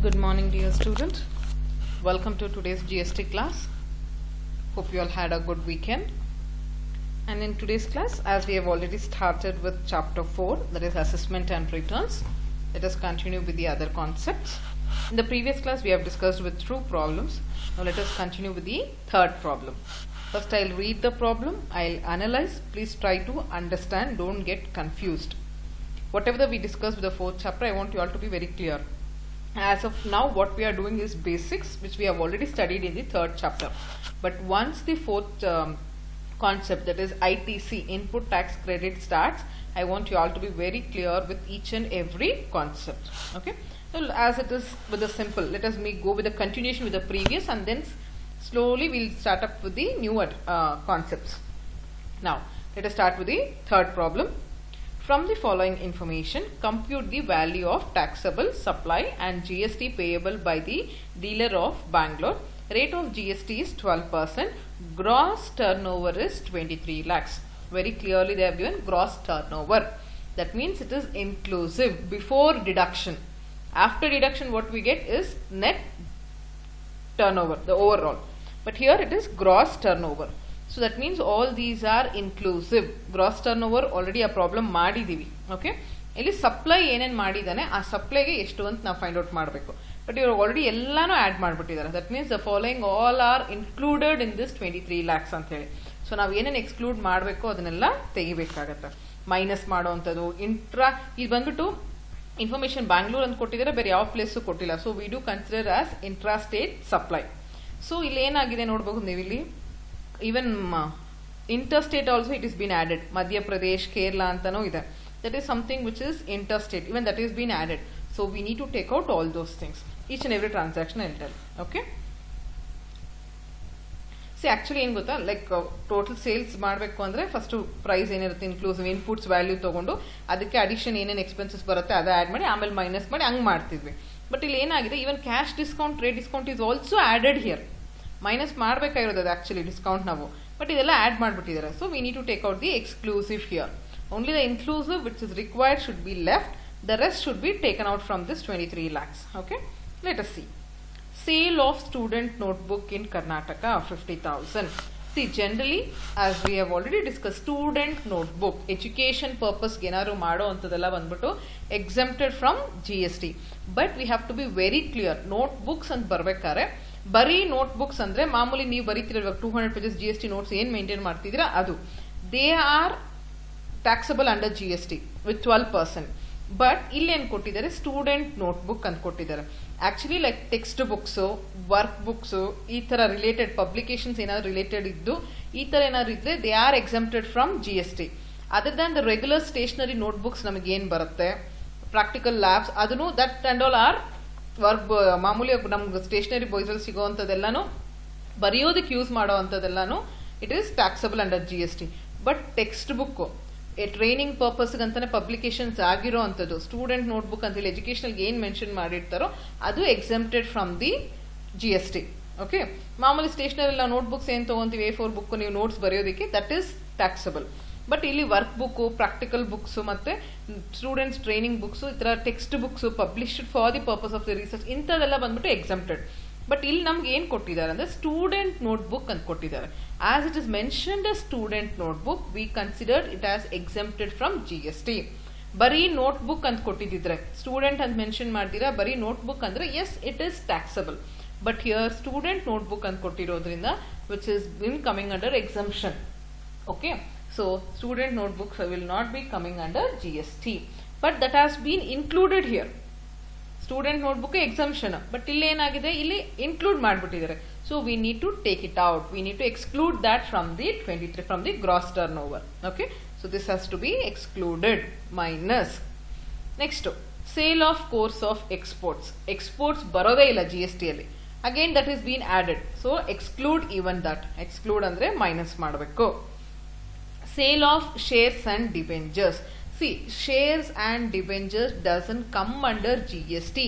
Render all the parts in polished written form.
Good morning, dear student. Welcome to today's GST class. Hope you all had a good weekend. And in today's class, as we have already started with chapter 4, that is assessment and returns, let us continue with the other concepts. In the previous class, we have discussed with two problems. Now let us continue with the third problem. First, I'll read the problem. I'll analyze. Please try to understand. Don't get confused. Whatever that we discussed with the fourth chapter, I want you all to be very clear. As of now, what we are doing is basics, which we have already studied in the third chapter. But once the fourth concept, that is ITC, input tax credit, starts, I want you all to be very clear with each and every concept. Okay. So as it is with the simple, let us go with the continuation with the previous, and then slowly we'll start up with the newer concepts. Now, let us start with the third problem. From the following information, compute the value of taxable supply and GST payable by the dealer of Bangalore. Rate of GST is 12%. Gross turnover is 23 lakhs. Very clearly they have given gross turnover. That means it is inclusive before deduction. After deduction, what we get is net turnover, the overall. But here it is gross turnover. So that means all these are inclusive. Gross turnover already a problem ಮಾಡಿದೀವಿ. Okay. ಇಲ್ಲಿ supply ಏನೇನು ಮಾಡಿದಾನೆ ಆ ಸಪ್ಲೈಗೆ ಎಷ್ಟು ಅಂತ ನಾವು find out ಮಾಡಬೇಕು. But ಇವರು ಆಲ್ರೆಡಿ ಎಲ್ಲಾನು ಆಡ್ ಮಾಡಿಬಿಟ್ಟಿದ್ದಾರೆ. That means the following all are included in this 23 lakhs ಅಂತ ಹೇಳಿ. ಸೊ ನಾವು ಏನೇನು ಎಕ್ಸ್ಕ್ಲೂಡ್ ಮಾಡಬೇಕು ಅದನ್ನೆಲ್ಲ ತೆಗಿಬೇಕಾಗತ್ತೆ. ಮೈನಸ್ ಮಾಡೋವಂಥದ್ದು ಇದು ಬಂದ್ಬಿಟ್ಟು ಇನ್ಫಾರ್ಮೇಶನ್ ಬ್ಯಾಂಗ್ಳೂರ್ ಅಂತ ಕೊಟ್ಟಿದ್ದಾರೆ, ಬೇರೆ ಯಾವ ಪ್ಲೇಸು ಕೊಟ್ಟಿಲ್ಲ. So we do consider as intra state supply. So ಇಲ್ಲಿ ಏನಾಗಿದೆ ನೋಡ್ಬೋದು ನೀವು ಇಲ್ಲಿ. Even interstate also it is been added. Madhya Pradesh, Kerala antano ide. That is something which is interstate. Even that is been added. So we need to take out all those things. Each and every transaction I will tell. Okay. See, actually ಏನು ಗೊತ್ತಾ, like total sales ಮಾಡಬೇಕು ಅಂದರೆ first price ಏನಿರುತ್ತೆ inclusive inputs value ತೊಗೊಂಡು ಅದಕ್ಕೆ addition ಏನೇನು expenses ಬರುತ್ತೆ ಅದು ಆ್ಯಡ್ ಮಾಡಿ ಆಮೇಲೆ ಮೈನಸ್ ಮಾಡಿ ಹಂಗೆ ಮಾಡ್ತಿದ್ವಿ. ಬಟ್ ಇಲ್ಲಿ ಏನಾಗಿದೆ, even cash discount, trade discount is also added here. Minus ಮಾಡಬೇಕಾಗಿರೋದು ಅದು ಆ್ಯಕ್ಚುಲಿ ಡಿಸ್ಕೌಂಟ್ ನಾವು, ಬಟ್ ಇದೆಲ್ಲ ಆ್ಯಡ್ ಮಾಡಿಬಿಟ್ಟಿದ್ದಾರೆ. So we need to take out the exclusive here. Only the inclusive which is required should be left. The rest should be taken out from this 23 lakhs. Okay, let us see. Sale of student notebook in Karnataka, 50,000. See, generally, as we have already discussed, student notebook, education purpose ಏನಾದ್ರು ಮಾಡೋ ಅಂಥದ್ದೆಲ್ಲ ಬಂದ್ಬಿಟ್ಟು exempted from GST. But we have to be very clear. Notebooks ಅಂತ ಬರ್ಬೇಕಾದ್ರೆ ಬರೀ notebooks ಅಂದರೆ ಮಾಮೂಲಿ ನೀವು ಬರೀತಿರ ಇವಾಗ 200 pages GST ನೋಟ್ಸ್ ಏನು ಮೇಂಟೈನ್ ಮಾಡ್ತಿದ್ದೀರಾ ಅದು, they are taxable under GST with 12%. But ಇಲ್ಲೇನು ಕೊಟ್ಟಿದ್ದಾರೆ, ಸ್ಟೂಡೆಂಟ್ ನೋಟ್ಬುಕ್ ಅಂತ ಕೊಟ್ಟಿದ್ದಾರೆ. Actually like text books, work books, ಈ ಥರ ರಿಲೇಟೆಡ್ ಪಬ್ಲಿಕೇಶನ್ಸ್ ಏನಾದ್ರು ರಿಲೇಟೆಡ್ ಇದ್ದು ಈ ಥರ ಏನಾದ್ರು ಇದ್ದರೆ they are exempted from GST. Other than the regular stationery notebooks ನಮಗೆ ಏನು ಬರುತ್ತೆ, ಪ್ರಾಕ್ಟಿಕಲ್ ಲ್ಯಾಬ್ಸ್, ಅದನ್ನು that and all are work. ಮಾಮೂಲಿ ನಮ್ಗೆ ಸ್ಟೇಷನರಿ ಬಾಯ್ಸಲ್ಲಿ ಸಿಗೋವಂಥದ್ದೆಲ್ಲಾನು ಬರೆಯೋದಕ್ಕೆ ಯೂಸ್ ಮಾಡೋ ಅಂಥದ್ದೆಲ್ಲಾನು it is taxable under GST. But text book training ಪರ್ಪಸ್ಗೆ ಅಂತಾನೆ ಪಬ್ಲಿಕೇಶನ್ಸ್ ಆಗಿರೋ ಅಂಥದ್ದು, ಸ್ಟೂಡೆಂಟ್ ನೋಟ್ಬುಕ್ ಅಂತೇಳಿ ಎಜುಕೇಷನಲ್ಗೆ ಏನು ಮೆನ್ಷನ್ ಮಾಡಿರ್ತಾರೋ ಅದು exempted from the GST. Okay, ಮಾಮೂಲಿ ಸ್ಟೇಷನರಿ ನಾವು ನೋಟ್ಬುಕ್ಸ್ ಏನು ತೊಗೊಂತೀವಿ, A4 ಬುಕ್ ನೀವು ನೋಟ್ಸ್ ಬರೆಯೋದಕ್ಕೆ, ದಟ್ ಈಸ್ ಟ್ಯಾಕ್ಸಬಲ್. ಬಟ್ ಇಲ್ಲಿ ವರ್ಕ್ ಬುಕ್ಕು, ಪ್ರಾಕ್ಟಿಕಲ್ ಬುಕ್ಸು ಮತ್ತು ಸ್ಟೂಡೆಂಟ್ಸ್ ಟ್ರೈನಿಂಗ್ ಬುಕ್ಸು, ಈ ಥರ text books published for the purpose of the research, ಇಂಥದ್ದೆಲ್ಲ ಬಂದ್ಬಿಟ್ಟು ಎಕ್ಸೆಂಪ್ಟೆಡ್. ಬಟ್ ಇಲ್ಲಿ ನಮ್ಗೆ ಏನು ಕೊಟ್ಟಿದ್ದಾರೆ ಅಂದರೆ ಸ್ಟೂಡೆಂಟ್ ನೋಟ್ಬುಕ್ ಅಂತ ಕೊಟ್ಟಿದ್ದಾರೆ. As it is mentioned a student notebook, we considered it as exempted from GST. ಬರೀ ನೋಟ್ಬುಕ್ ಅಂತ ಕೊಟ್ಟಿದ್ದಿದ್ರೆ, ಸ್ಟೂಡೆಂಟ್ ಅಂತ ಮೆನ್ಷನ್ ಮಾಡ್ತೀರಾ, ಬರೀ ನೋಟ್ಬುಕ್ ಅಂದರೆ yes it is taxable. But here student notebook ಅಂತ ಕೊಟ್ಟಿರೋದ್ರಿಂದ which is been coming under exemption. Okay, so student notebooks will not be coming under GST, but that has been included here. Student notebook exemption, but ಇಲ್ಲಿ ಏನಾಗಿದೆ, ಇಲ್ಲಿ include ಮಾಡಿಬಿಟ್ಟಿದ್ದಾರೆ. So we need to take it out. We need to exclude that from the 23, from the gross turnover. Okay, so this has to be excluded. Minus. Next, sale of course of exports. Exports ಬರೋದೇ ಇಲ್ಲ GST ಅಲ್ಲಿ. Again that is been added. So exclude even that. Exclude ಅಂದ್ರೆ minus ಮಾಡಬೇಕು. Sale of shares and debentures. See, shares and debentures doesn't come under GST.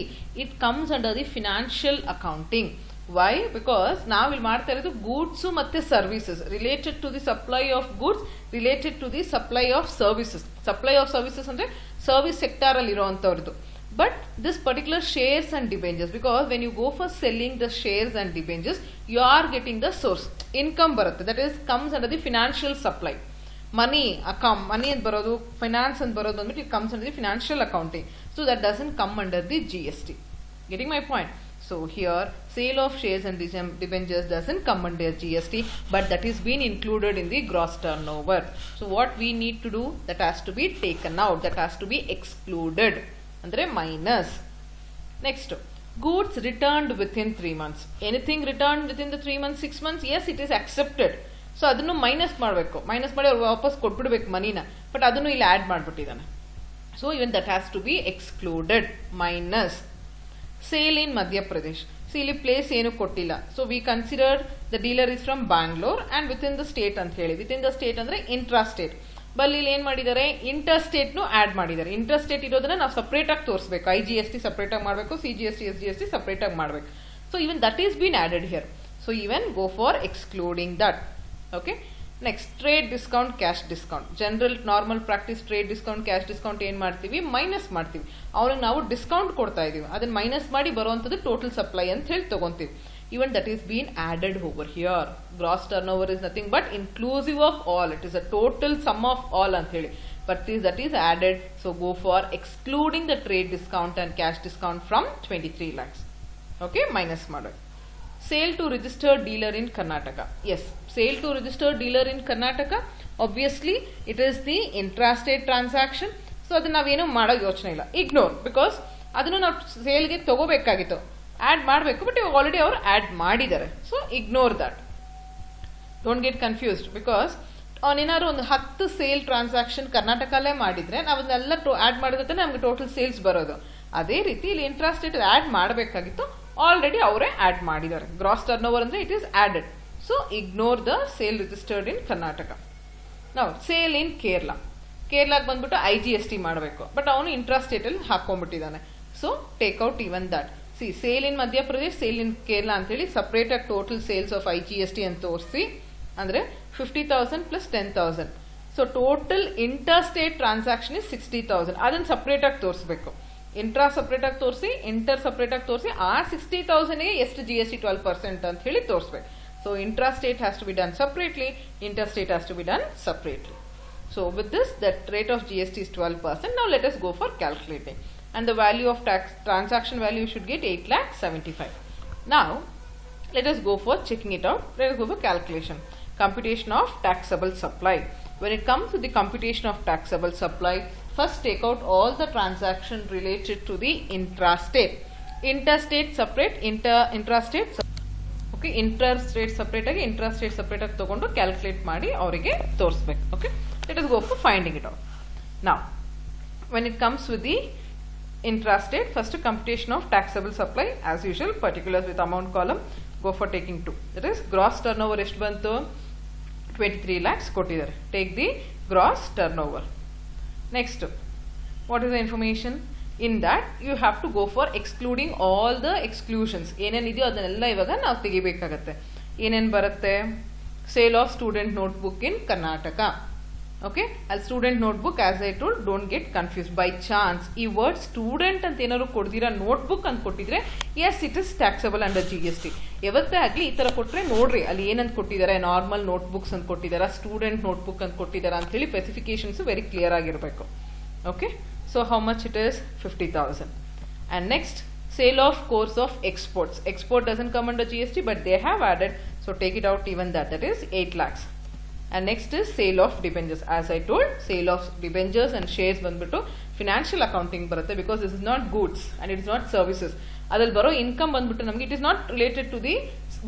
It comes under the financial accounting. Why? Because ನಾವು ಇಲ್ಲಿ ಮಾಡ್ತಾ ಇರೋದು goods ಮತ್ತೆ services, related to the supply of goods, related to the supply of services. Supply of services ಅಂದ್ರೆ service sector ಅಲ್ಲಿ ಇರುವಂತವ್ರದ್ದು. but this particular shares and debentures, because when you go for selling the shares and debentures, you are getting the source income baratte, that is comes under the financial supply. Money account, money and barodu, finance and barodu, it comes under the financial accounting, so that doesn't come under the GST. Getting my point? So here sale of shares and debentures doesn't come under GST, but that is being included in the gross turnover. So what we need to do, that has to be taken out, that has to be excluded, andre minus. Next, goods returned within 3 months. Anything returned within the 3 months, 6 months, yes, it is accepted. So ಅದನ್ನು minus ಮಾಡಬೇಕು, minus ಮಾಡಿ ಅವ್ರು ವಾಪಸ್ ಕೊಟ್ಬಿಡ್ಬೇಕು ಮನಿನ, but ಅದನ್ನು ಇಲ್ಲಿ add ಮಾಡಿಬಿಟ್ಟಿದ್ದಾನೆ. So even that has to be excluded. Minus sale in Madhya Pradesh. So ಇಲ್ಲಿ ಪ್ಲೇಸ್ ಏನು ಕೊಟ್ಟಿಲ್ಲ, so we considered the dealer is from Bangalore and within the state ಅಂತ ಹೇಳಿ. ವಿತ್ ಇನ್ ದ ಸ್ಟೇಟ್ ಅಂದರೆ ಇಂಟ್ರಾ ಸ್ಟೇಟ್. ಬಟ್ ಇಲ್ಲಿ ಏನು ಮಾಡಿದ್ದಾರೆ, inter ಸ್ಟೇಟ್ನು ಆ್ಯಡ್ ಮಾಡಿದ್ದಾರೆ. ಇಂಟರ್ ಸ್ಟೇಟ್ ಇರೋದನ್ನ ನಾವು ಸಪ್ರೇಟಾಗಿ ತೋರಿಸಬೇಕು. IGST ಸಪ್ರೇಟಾಗಿ ಮಾಡಬೇಕು, CGST SGST ಸಪ್ರೇಟಾಗಿ ಮಾಡಬೇಕು. So even that is been added here. So even go for excluding that. Okay. Next, trade discount, cash discount. General normal practice trade discount, cash discount ಏನು ಮಾಡ್ತೀವಿ, ಮೈನಸ್ ಮಾಡ್ತೀವಿ. ಅವ್ರಿಗೆ ನಾವು ಡಿಸ್ಕೌಂಟ್ ಕೊಡ್ತಾ ಇದೀವಿ, ಅದನ್ನ ಮೈನಸ್ ಮಾಡಿ ಬರುವಂಥದ್ದು ಟೋಟಲ್ ಸಪ್ಲೈ ಅಂತ ಹೇಳಿ ತಗೊಂತೀವಿ. Even that is being added over here. Gross turnover is nothing but inclusive of all. It is a total sum of all ಅಂತ ಹೇಳಿ. But that is added. So go for excluding the trade discount and cash discount from 23 lakhs. Okay, minus ಮಾಡಿ. Sale to registered dealer in Karnataka. Yes, sale to registered dealer in Karnataka. Obviously, it is the intrastate transaction. So ಅದನ್ನ ನಾವೇನು ಮಾಡೋ ಯೋಚನೆ ಇಲ್ಲ. Ignore, because ಅದನ್ನು ನಾವು ಸೇಲ್ಗೆ ತಗೋಬೇಕಾಗಿತ್ತು, ಆ್ಯಡ್ ಮಾಡಬೇಕು, ಬಟ್ ಇವಾಗ ಆಲ್ರೆಡಿ ಅವರು ಆ್ಯಡ್ ಮಾಡಿದ್ದಾರೆ. So ignore that. Don't get confused, because ಅವನೇನಾದ್ರು ಒಂದು 10 ಸೇಲ್ ಟ್ರಾನ್ಸಾಕ್ಷನ್ ಕರ್ನಾಟಕಲ್ಲೇ ಮಾಡಿದ್ರೆ ನಾವು ಅದನ್ನೆಲ್ಲ ಆ್ಯಡ್ ಮಾಡಿದ್ರೆ ನಮಗೆ ಟೋಟಲ್ ಸೇಲ್ಸ್ ಬರೋದು. ಅದೇ ರೀತಿ ಇಲ್ಲಿ ಇಂಟ್ರಾಸ್ಟೇಟ್ ಆ್ಯಡ್ ಮಾಡಬೇಕಾಗಿತ್ತು, ಆಲ್ರೆಡಿ ಅವರೇ ಆ್ಯಡ್ ಮಾಡಿದ್ದಾರೆ. ಗ್ರಾಸ್ ಟರ್ನ್ ಓವರ್ ಅಂದರೆ it is added. So ignore the sale registered in Karnataka. ನಾವು ಸೇಲ್ ಇನ್ ಕೇರಳ. ಕೇರಳಕ್ಕೆ ಬಂದ್ಬಿಟ್ಟು IGST ಮಾಡಬೇಕು, ಬಟ್ ಅವನು ಇಂಟ್ರಾಸ್ಟೇಟಲ್ಲಿ ಹಾಕೊಂಡ್ಬಿಟ್ಟಿದ್ದಾನೆ. So take out even that. See, sale in Madhya Pradesh, sale in Kerala ಅಂತೇಳಿ ಸಪ್ರೇಟ್ ಆಗಿ ಟೋಟಲ್ ಸೇಲ್ಸ್ ಆಫ್ IGST ಅಂತ ತೋರಿಸಿ, ಅಂದ್ರೆ 50,000 plus 10,000. So total inter state transaction is 60,000. ಅದನ್ನ ಸಪ್ರೇಟ್ ಆಗಿ ತೋರಿಸಬೇಕು. ಇಂಟ್ರಾ ಸಪ್ರೇಟ್ ಆಗಿ ತೋರಿಸಿ, ಇಂಟರ್ ಸಪ್ರೇಟ್ ಆಗಿ ತೋರಿಸಿ, ಆ 60,000ಗೆ ಎಷ್ಟು GST 12% ಅಂತ ಹೇಳಿ ತೋರಿಸ್ಬೇಕು. So intra state has to be done separately, inter state has to be done separately. So with this that rate of GST is 12%. Now let us go for calculating. And the value of tax transaction value you should get 8,75,000. Now let us go for checking it out. Let us go for calculation. Computation of taxable supply. When it comes to the computation of taxable supply, first take out all the transaction related to the intrastate. Interstate separate, intrastate okay, interstate separate agi intrastate separate agi tagondu calculate ಮಾಡಿ ಅವರಿಗೆ ತೋರಿಸಬೇಕು. Okay, let us go for finding it out. Now when it comes with the intrastate, first computation of taxable supply, as usual, particulars with amount column, go for taking 2. That is gross turnover ಎಷ್ಟು ಬಂತು, 23 lakhs ಕೊಟ್ಟಿದ್ದಾರೆ. Take the gross turnover. Next, what is the information? In that you have to go for excluding all the exclusions. ಏನೇನಿದೆಯೋ ಅದನ್ನೆಲ್ಲ ಇವಾಗ ನಾವು ತೆಗಿಬೇಕಾಗತ್ತೆ. ಏನೇನು ಬರುತ್ತೆ, sale of student notebook in Karnataka. Okay, ಅಲ್ಲಿ student notebook, as I told, don't get confuse. By chance ಈ word student ಅಂತ ಏನಾದ್ರು ಕೊಡ್ದಿರಾ ನೋಟ್ಬುಕ್ ಅಂತ ಕೊಟ್ಟಿದ್ರೆ, yes it is taxable under GST. ಯಾವತ್ತೇ ಆಗಲಿ ಈ ಥರ ಕೊಟ್ಟರೆ ನೋಡ್ರಿ ಅಲ್ಲಿ ಏನಂತ ಕೊಟ್ಟಿದ್ದಾರೆ, ನಾರ್ಮಲ್ ನೋಟ್ಬುಕ್ಸ್ ಅಂತ ಕೊಟ್ಟಿದ್ದಾರಾ, ಸ್ಟೂಡೆಂಟ್ ನೋಟ್ಬುಕ್ ಅಂತ ಕೊಟ್ಟಿದ್ದಾರಾ ಅಂತೇಳಿ ಸ್ಪೆಸಿಫಿಕೇಶನ್ಸ್ ವೆರಿ ಕ್ಲಿಯರ್ ಆಗಿರಬೇಕು. Okay, so how much it is, 50,000. And next, sale of course of exports. Export doesn't come under GST, but they have added, so take it out even that is 8 lakhs. And next is sale of debentures. As I told, sale of debentures and shares ಬಂದ್ಬಿಟ್ಟು financial accounting ಬರುತ್ತೆ, because this is not goods and it is not services. ಅದ್ರಲ್ಲಿ ಬರೋ income ಬಂದ್ಬಿಟ್ಟು ನಮಗೆ it is not related to the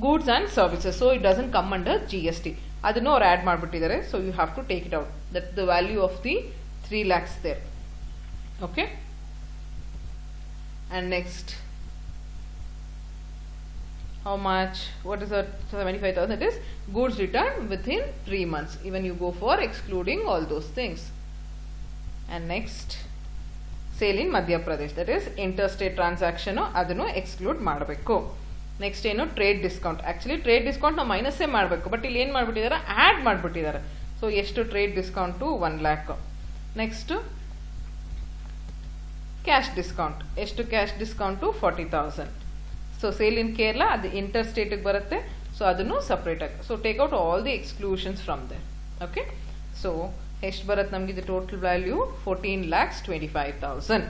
goods and services, so it doesn't come under GST. ಅದನ್ನು ಅವ್ರು add ಮಾಡಿಬಿಟ್ಟಿದ್ದಾರೆ, so you have to take it out. That's the value of the 3 lakhs there. Okay, and next, how much, what is that, 75,000? It is goods returned within 3 months. Even you go for excluding all those things. And next, sale in Madhya Pradesh, that is interstate transaction, adanu exclude ಮಾಡಬೇಕು. Next ಏನು, trade discount. Actually trade discount ನಾವು ಮೈನಸ್ಸೇ ಮಾಡಬೇಕು, but ಇಲ್ಲಿ ಏನು ಮಾಡಿಬಿಟ್ಟಿದ್ದಾರೆ, add ಮಾಡಿಬಿಟ್ಟಿದ್ದಾರೆ. So ಎಷ್ಟು trade discount, 1 lakh. Next cash discount. ಎಷ್ಟು cash discount? 40,000. So sale in Kerala ಅದು ಇಂಟರ್ ಸ್ಟೇಟಿಗೆ ಬರುತ್ತೆ. ಸೊ ಅದನ್ನು ಸಪ್ರೇಟ್ ಆಗಿ. So take out all the exclusions from there. Okay, so ಎಷ್ಟು ಬರುತ್ತೆ ನಮಗೆ? ಇದು ಟೋಟಲ್ ವ್ಯಾಲ್ಯೂ 14,25,000.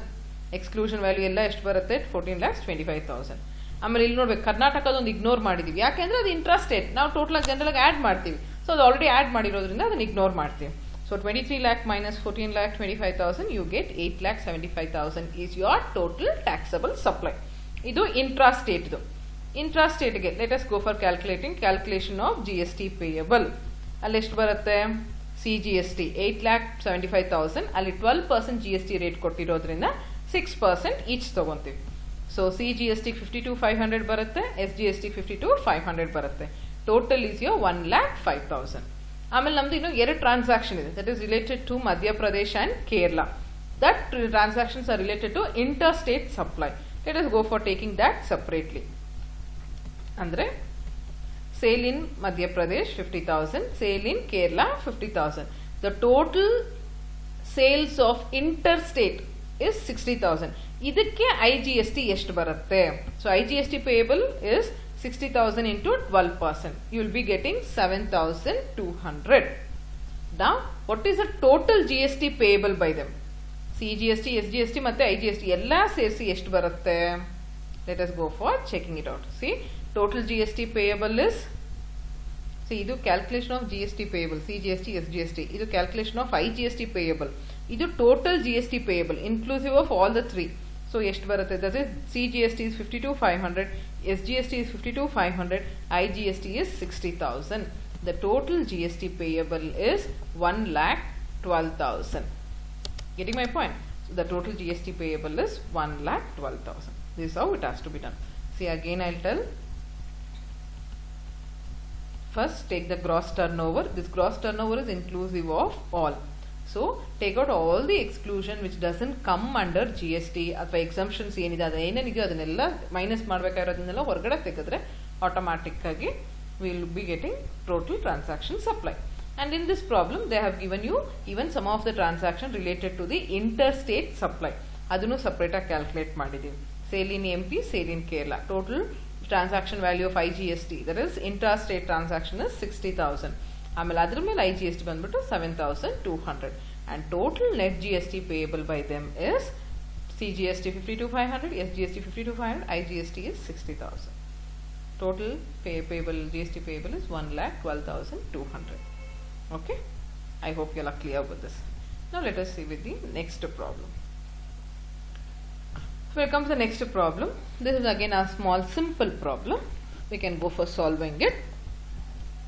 ಎಕ್ಸ್ಕ್ಲೂಷನ್ ವ್ಯಾಲ್ಯೂ ಎಲ್ಲ ಎಷ್ಟು ಬರುತ್ತೆ? 14,25,000. ಆಮೇಲೆ ಇಲ್ಲಿ ನೋಡ್ಬೇಕು, ಕರ್ನಾಟಕದೊಂದು ಇಗ್ನೋರ್ ಮಾಡಿದೀವಿ. ಯಾಕೆಂದ್ರೆ ಅದು ಇಂಟ್ರಾ ಸ್ಟೇಟ್, ನಾವು ಟೋಟಲ್ ಆಗಿ ಜನರಲ್ ಆಗಿ ಆಡ್ ಮಾಡ್ತೀವಿ. ಸೊ ಅದು ಆಲ್ರೆಡಿ ಆಡ್ ಮಾಡಿರೋದ್ರಿಂದ ಅದನ್ನ ಇಗ್ನೋರ್ ಮಾಡ್ತೀವಿ. So 23 lakh minus 14,25,000, you get 8,75,000 is your total taxable supply. ಇದು ಇಂಟ್ರಾ ಸ್ಟೇಟ್ದು. ಇಂಟ್ರಾ ಸ್ಟೇಟ್ಗೆ let us go for calculation of GST payable. ಅಲ್ಲಿ ಎಷ್ಟು ಬರುತ್ತೆ? CGST 8,75,000. ಅಲ್ಲಿ 12% GST ರೇಟ್ ಕೊಟ್ಟಿರೋದ್ರಿಂದ 6% ಈಚ್ ತಗೊಂತೀವಿ. ಸೊ CGST 52,500 ಬರುತ್ತೆ, SGST 52,500 ಬರುತ್ತೆ. Total is your 1,05,000. ಆಮೇಲೆ ನಮ್ದು ಇನ್ನು 2 ಟ್ರಾನ್ಸಾಕ್ಷನ್ ಇದೆ, that is related to Madhya Pradesh and Kerala. That transactions are related to inter state supply. Let us go for taking that separately. ಅಂದ್ರೆ sale in Madhya Pradesh 50,000, sale in Kerala 50,000. The total sales of inter state is 60,000. ಇದಕ್ಕೆ IGST ಎಷ್ಟು ಬರುತ್ತೆ? So IGST payable is 60,000 into 12%. You will be getting 7,200. Now, what is the total GST payable by them? CGST, SGST ಮತ್ತೆ IGST ಎಲ್ಲ ಸೇರಿಸಿ ಎಷ್ಟು ಬರುತ್ತೆ? Let us go for checking it out. See, total GST payable is, see, ಇದು calculation of GST payable, CGST, SGST. ಇದು calculation of IGST payable. ಇದು total GST payable inclusive of all the 3. So ಎಷ್ಟು ಬರುತ್ತೆ? That is CGST is 52,500, SGST is 52,500, IGST is 60,000. The total GST payable is 1,12,000. Getting my point? So the total GST payable is 1,12,000. This is how it has to be done. See, again I'll tell. First, take the gross turnover. This gross turnover is inclusive of all. So take out all the exclusion which doesn't come under GST ಅಥವಾ ಎಕ್ಸಂಪ್ಷನ್ಸ್ ಏನಿದೆ ಅದು ಏನೇನಿದೆಯೋ ಅದನ್ನೆಲ್ಲ minus ಮಾಡಬೇಕಾಗಿರೋದನ್ನೆಲ್ಲ ಹೊರಗಡೆ ತೆಗೆದ್ರೆ automatic ಆಗಿ will be getting total transaction supply. And in this problem they have given you even some of the transaction related to the interstate supply. ಅದನ್ನು separate ಆಗಿ calculate ಮಾಡಿದೀವಿ. Sale in MP, sale in Kerala. Total transaction value of IGST, that is intra state transaction is 60,000. ಆಮೇಲೆ ಅದ್ರ ಮೇಲೆ IGST ಬಂದ್ಬಿಟ್ಟು 7,200. and total net GST payable by them is CGST 52,500, SGST 52,500, IGST is 60,000. Total payable GST payable is 1,12,200. Okay, I hope you are clear with this. Now let us see with the next problem. So we come to the next problem. This is again a small simple problem. We can go for solving it.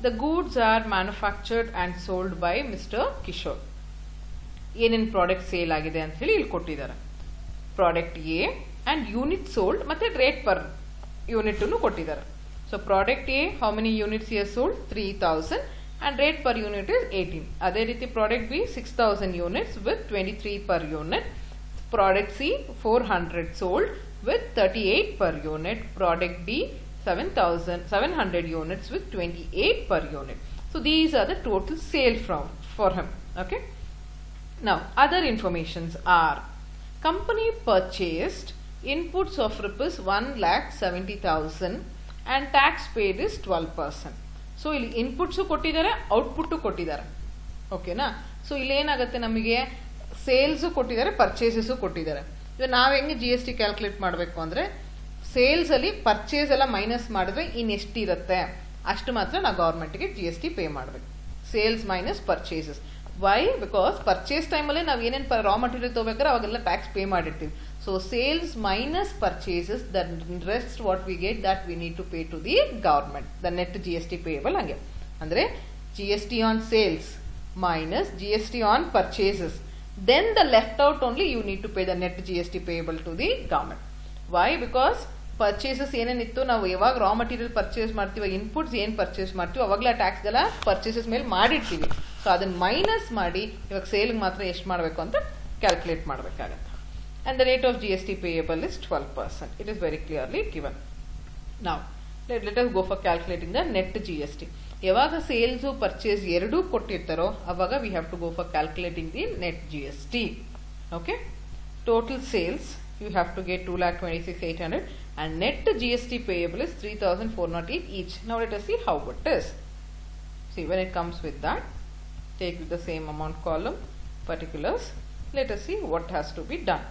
The goods are manufactured and sold by Mr. Kishore. ಏನೇನು product sale ಆಗಿದೆ ಅಂತ ಹೇಳಿ ಇಲ್ಲಿ ಕೊಟ್ಟಿದ್ದಾರೆ. Product A and unit sold ಮತ್ತೆ rate per unit ಕೊಟ್ಟಿದ್ದಾರೆ. So product A how many units year sold? 3,000 and rate per unit is 18. ಅದೇ ರೀತಿ product B 6,000 units with 23 per unit. Product C 400 sold with 38 per unit. Product D 700 units with 28 per unit. So these are the total sale for him. Okay. Now other informations are company purchased inputs of rupees 1,70,000 and tax paid is 12%. So ಇಲ್ಲಿ inputs ಕೊಟ್ಟಿದ್ದಾರೆ, output ಕೊಟ್ಟಿದ್ದಾರೆ. ಓಕೆನಾ? So ಇಲ್ಲಿ ಏನಾಗುತ್ತೆ, ನಮಗೆ sales ಕೊಟ್ಟಿದ್ದಾರೆ, purchases ಕೊಟ್ಟಿದ್ದಾರೆ. ಇವಾಗ ನಾವು ಹೆಂಗೆ GST ಕ್ಯಾಲ್ಕುಲೇಟ್ ಮಾಡಬೇಕು ಅಂದ್ರೆ, ಸೇಲ್ಸ್ ಅಲ್ಲಿ ಪರ್ಚೇಸ್ ಎಲ್ಲ ಮೈನಸ್ ಮಾಡಿದ್ರೆ ಇನ್ನೆಷ್ಟಿರುತ್ತೆ ಅಷ್ಟು ಮಾತ್ರ ನಾವು ಗೌರ್ಮೆಂಟ್ಗೆ GST ಪೇ ಮಾಡಬೇಕು. Sales minus purchases. Why? Because purchase ಟೈಮಲ್ಲಿ ನಾವು ಏನೇನು ರಾ ಮಟೀರಿಯಲ್ ತಗೋಬೇಕಾದ್ರೆ ಅವಾಗೆಲ್ಲ ಟ್ಯಾಕ್ಸ್ ಪೇ ಮಾಡಿರ್ತೀವಿ. So sales minus purchases, the rest what we get that we need to pay to the government, the net GST payable. ಹಂಗೆ ಅಂದ್ರೆ GST on sales minus GST on purchases, then the left out only you need to pay the net GST payable to the government. Y? Because purchases ಏನೇನಿತ್ತು, ನಾವು ಯಾವಾಗ raw material purchase ಮಾಡ್ತೀವಿ, inputs ಏನು purchase ಮಾಡ್ತೀವಿ ಅವಾಗಲೇ ಟ್ಯಾಕ್ಸ್ಗೆಲ್ಲ purchases ಮೇಲೆ ಮಾಡಿರ್ತೀವಿ. So ಅದನ್ನ minus ಮಾಡಿ ಇವಾಗ ಸೇಲ್ಗೆ ಮಾತ್ರ ಎಷ್ಟು ಮಾಡಬೇಕು ಅಂತ ಕ್ಯಾಲ್ಕುಲೇಟ್ ಮಾಡಬೇಕಾಗತ್ತೆ. And the rate of GST payable is 12%. It is very clearly given. ನಾವು let us go for calculating the net GST. ಯಾವಾಗ ಸೇಲ್ಸು ಪರ್ಚೇಸ್ ಎರಡೂ ಕೊಟ್ಟಿರ್ತಾರೋ ಅವಾಗ we have to go for calculating the net GST. Okay. total sales you have to get 2,26,800 and net GST payable is 3,408 each. Now let us see how it is. See, when it comes with that, take the same amount column, particulars. Let us see what has to be done.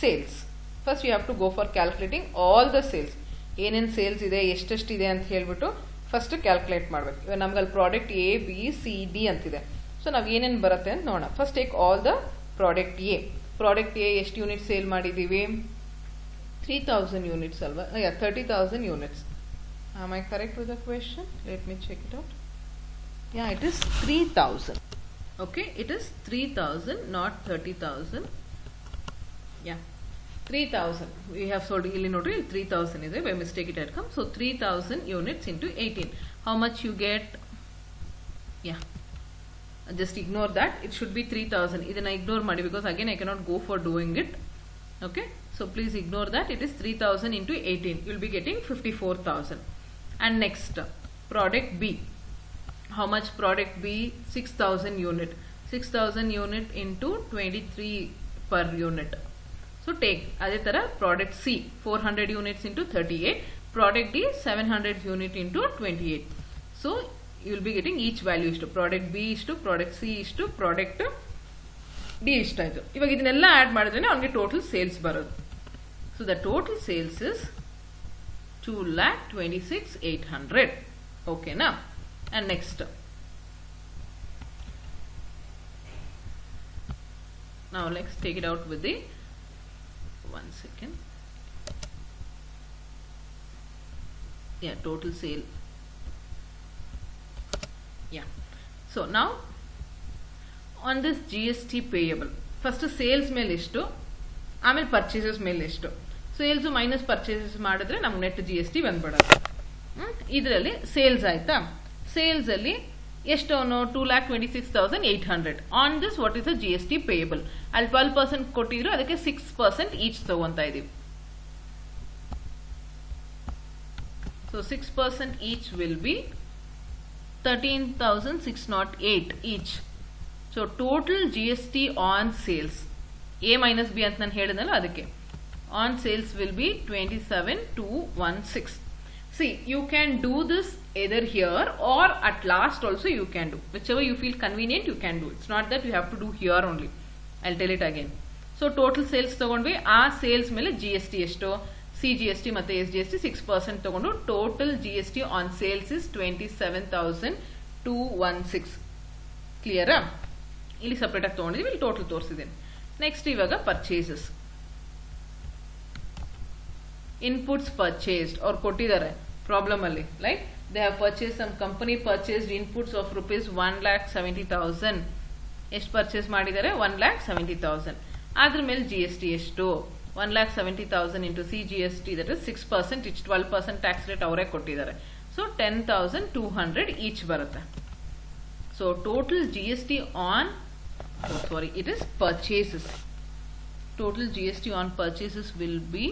Sales. First you have to go for calculating all the sales. ಏನೇನು sales ಇದೆ ಎಷ್ಟೆಷ್ಟಿದೆ ಅಂತ ಹೇಳ್ಬಿಟ್ಟು first calculate ಮಾಡಬೇಕು. ಇವಾಗ ನಮ್ಗೆ ಅಲ್ಲಿ product A B C D ಅಂತಿದೆ. So ನಾವು ಏನೇನು ಬರುತ್ತೆ ಅಂತ ನೋಡೋಣ. First take all the product A. Product A ಎಷ್ಟು ಯೂನಿಟ್ ಸೇಲ್ ಮಾಡಿದ್ದೀವಿ? 3,000 ಯೂನಿಟ್ಸ್ ಅಲ್ವಾ? 30,000 units. Am I correct with the question? Let me check it out. Yeah, it is 3,000. Okay, it is 3,000, not 30,000. Yeah, 3,000. We have sold ಇಲ್ಲಿ ನೋಡ್ರಿ 3,000 ಇದೆ. By mistake it had come. So 3,000 units into 18. How much you get? Yeah. Just ignore that. It should be 3,000. ಇದನ್ನ ignore ಮಾಡಿ because again I cannot go for doing it. Okay. So please ignore that. It is 3,000 into 18. You will be getting 54,000. And next, product B. How much product B? 6,000 unit. 6,000 unit into 23 per unit. So take ಅದೇ ತರ product C 400 units into 38. Product D 700 unit into 28. So you will be getting each value ಇಷ್ಟು. Product B ಇಷ್ಟು, product C ಇಷ್ಟು, product D ಇಷ್ಟಾಯಿತು. ಇವಾಗ ಇದನ್ನೆಲ್ಲ add ಮಾಡಿದ್ರೆ ಅವನಿಗೆ total sales ಬರೋದು. So the total sales is 2,26,800. Okay na? And next, now let's take it out with the 1 second. Yeah, total sale. Yeah. So now on this GST payable, first sales ಮೇಲೆ ಎಷ್ಟು, ಆಮೇಲೆ purchases ಮೇಲೆ ಎಷ್ಟು. Sales minus purchases ಮಾಡಿದ್ರೆ ನಮ್ಗೆ net GST ಬಂದ್ಬಿಡೋದು. ಇದರಲ್ಲಿ sales ಆಯ್ತಾ? Sales ಅಲ್ಲಿ ಎಷ್ಟು? 2,26,800. On this what is the GST payable? ಅಲ್ಲಿ 12% ಕೊಟ್ಟಿದ್ರು, ಅದಕ್ಕೆ 6% ಈಚ್ ತಗೊಂತಾ ಇದೀವಿ. So 6% each will be 13,608 each. So total GST on sales, A minus B ಅಂತ ನಾನು ಹೇಳಿದ್ನಲ್ಲ ಅದಕ್ಕೆ, on sales will be 27,216. See, you can do this either here or at last also you can do. Whichever you feel convenient, you can do. It's not that you have to do here only. I'll tell it again. So, total sales ತಗೊಂಡ್ವಿ, ಆ sales ಮೇಲೆ GST ಎಷ್ಟು? CGST ಮತ್ತೆ SGST 6% ತಗೊಂಡು total GST on sales is 27,216. Clear? ಇಲ್ಲಿ separate ಆಗಿ ತಗೊಂಡಿದ್ದೀವಿ, ಇಲ್ಲಿ ಟೋಟಲ್ ತೋರಿಸಿದ್ದೇನೆ. ನೆಕ್ಸ್ಟ್ ಇವಾಗ ಪರ್ಚೇಸಸ್. ಇನ್ಪುಟ್ಸ್ ಪರ್ಚೇಸ್ಡ್ ಅವ್ರು ಕೊಟ್ಟಿದ್ದಾರೆ ಪ್ರಾಬ್ಲಮ್ ಅಲ್ಲಿ. Like they have purchase some company purchased inputs of rupees 1,70,000. ಎಷ್ಟು ಪರ್ಚೇಸ್ ಮಾಡಿದ್ದಾರೆ? 1,70,000. ಅದ್ರ ಮೇಲೆ GST ಎಷ್ಟು? 1,70,000 into CGST, that is 6%, each 12% tax rate ಅವರೇ ಕೊಟ್ಟಿದ್ದಾರೆ. ಸೊ 10,200 ಈಚ್ ಬರುತ್ತೆ. So total GST on, sorry, it is purchases. Total GST on purchases will be,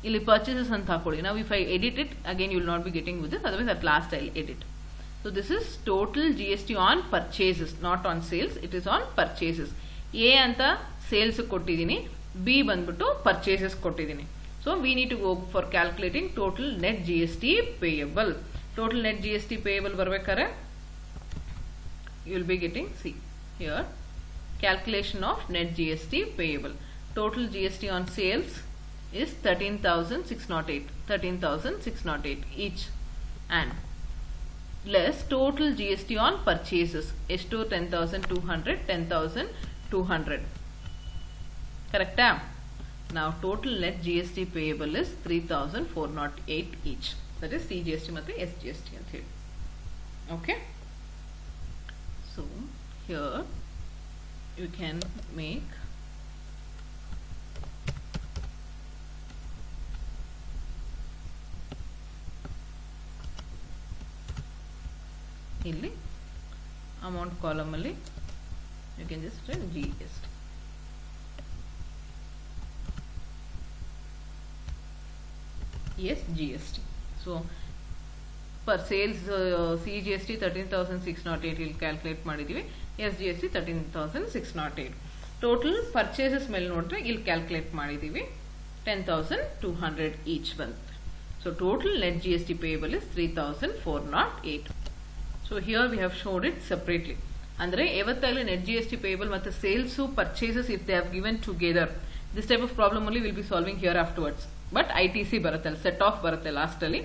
ಇಲ್ಲಿ purchases ಅಂತ ಹಾಕೊಳ್ಳಿ. Now if I edit it again, you will not be getting with this, otherwise at last I'll edit. So this is total GST on purchases, not on sales. It is on purchases. A ಅಂತ sales ಕೊಟ್ಟಿದ್ದೀನಿ, B ಬಂದ್ಬಿಟ್ಟು purchases ಕೊಟ್ಟಿದ್ದೀನಿ. So we need to go for calculating total net GST payable. Total net GST payable ಬರ್ಬೇಕಾದ್ರೆ you will be getting, see here, calculation of net GST payable. Total GST on sales is 13,608 each, and less total GST on purchases is to 10,200. Correct? Now total net GST payable is 3,408 each. That is CGST ಮತ್ತೆ SGST ಅಂತ ಹೇಳಿ. Okay. So here you can make ಇಲ್ಲಿ amount column ಅಲ್ಲಿ you can just write GST. Yes, GST. So per sales CGST 13,608 ಇಲ್ಲಿ calculate ಮಾಡಿದೀವಿ, SGST 13,608. Total purchases ಮೇಲೆ ನೋಡ್ರೆ ಇಲ್ಲಿ ಕ್ಯಾಲ್ಕುಲೇಟ್ ಮಾಡಿದೀವಿ 10,200 each ಬಂತು. So total net GST payable is 3,408. So here we have showed it separately. ಅಂದ್ರೆ ಯಾವತ್ತಾಗಲಿ net GST payable ಮತ್ತೆ sales purchases if they have given together, this type of problem only will be solving here afterwards. But ITC ಬರುತ್ತೆ, set off ಬರುತ್ತೆ last ಅಲ್ಲಿ.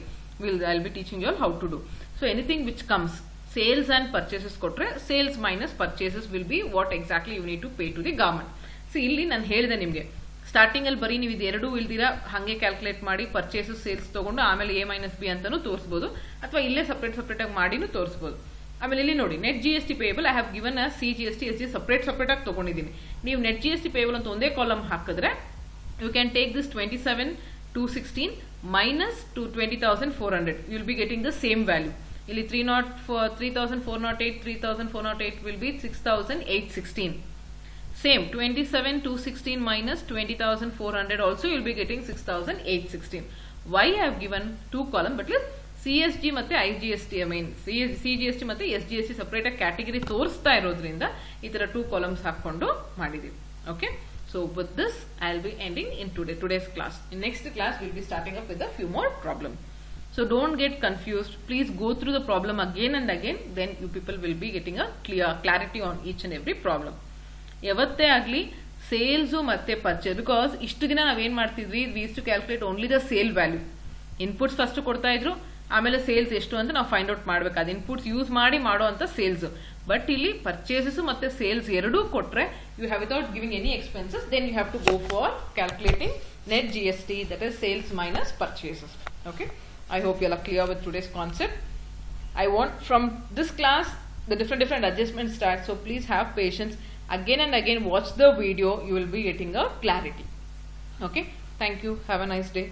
I'll be teaching you all how to do. So anything which comes sales and purchases ಕೊಟ್ರೆ sales minus purchases will be what exactly you need to pay to the government. So ಇಲ್ಲಿ ನಾನು ಹೇಳಿದೆ ನಿಮಗೆ starting ಅಲ್ಲಿ ಬರೀ ನೀವು ಇದೆರಡೂ ಇಲ್ದಿರಾ ಹಂಗೆ calculate ಮಾಡಿ ಪರ್ಚೇಸಸ್ ಸೇಲ್ಸ್ ತಗೊಂಡು ಆಮೇಲೆ A - B ಅಂತಾನು ತೋರಿಸಬಹುದು, ಅಥವಾ ಇಲ್ಲೇ ಸಪರೇಟ್ ಆಗಿ ಮಾಡಿನೂ ತೋರಿಸಬಹುದು. ಆಮೇಲೆ ಇಲ್ಲಿ ನೋಡಿ net GST payable I have given a CGST SG separate ಆಗಿ ತಗೊಂಡಿದ್ದೀನಿ. ನೀವು ನೆಟ್ GST ಪೇಯಬಲ್ ಅಂತ ಒಂದೇ ಕಾಲಮ್ ಹಾಕಿದ್ರೆ you can take this 27,216 minus 20,400, you will be getting the same value. ಇಲ್ಲಿ 3,408 3,408 will be 6,816. Same 27,216 minus 20,400 also you will be getting 6,816. Why I have given two column, but CSG ಮತ್ತೆ IGST, I mean CGST ಮತ್ತೆ SGST separate category ತೋರಿಸ್ತಾ ಇರೋದ್ರಿಂದ ಈ ತರ two columns ಹಾಕೊಂಡು ಮಾಡಿದೀವಿ. Okay, so with this I will be ending in today's class. In next class we will be starting up with a few more problems. So don't get confused. Please go through the problem again and again. Then you people will be getting a clarity on each and every problem. ಯಾವತ್ತೇ ಆಗಲಿ sales ಮತ್ತೆ purchase, because ಇಷ್ಟು ದಿನ ನಾವೇನ್ ಮಾಡ್ತಿದ್ವಿ, we use to calculate only the sale value. Inputs first ಕೊಡ್ತಾ ಇದ್ರು, ಆಮೇಲೆ sales ಎಷ್ಟು ಅಂತ ನಾವು ಫೈಂಡ್ ಔಟ್ ಮಾಡ್ಬೇಕು, ಅದು ಇನ್ಪುಟ್ಸ್ ಯೂಸ್ ಮಾಡಿ ಮಾಡೋ ಅಂತ ಸೇಲ್ಸ್. ಬಟ್ ಇಲ್ಲಿ ಪರ್ಚೇಸಸ್ ಮತ್ತೆ ಸೇಲ್ಸ್ ಎರಡೂ ಕೊಟ್ರೆ you have without giving any expenses, then you have to go for calculating net GST, that is sales minus purchases. Okay, I hope you are clear with today's concept. I want from this class the different adjustments start, so please have patience. Again and again watch the video, you will be getting a clarity. Okay, thank you, have a nice day.